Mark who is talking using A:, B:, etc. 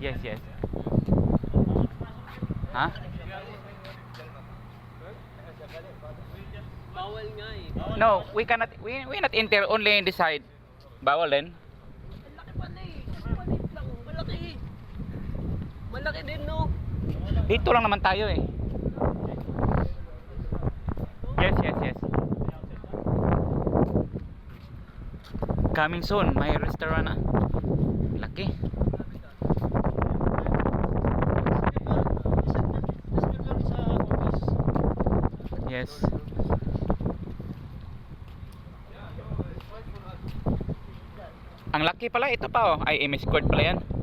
A: Yes, yes. Ha?
B: Bawal nga eh.
A: No, we cannot enter only in the side. Bawal din.
B: Malaki pala eh. Maliit lang. Malaki eh. Malaki din no.
A: Dito lang naman tayo eh. Yes, yes, yes. Coming soon, may restaurant na. Laki. Yes. Ang laki pala ito pa oh. Ay, MS Squared pala yan.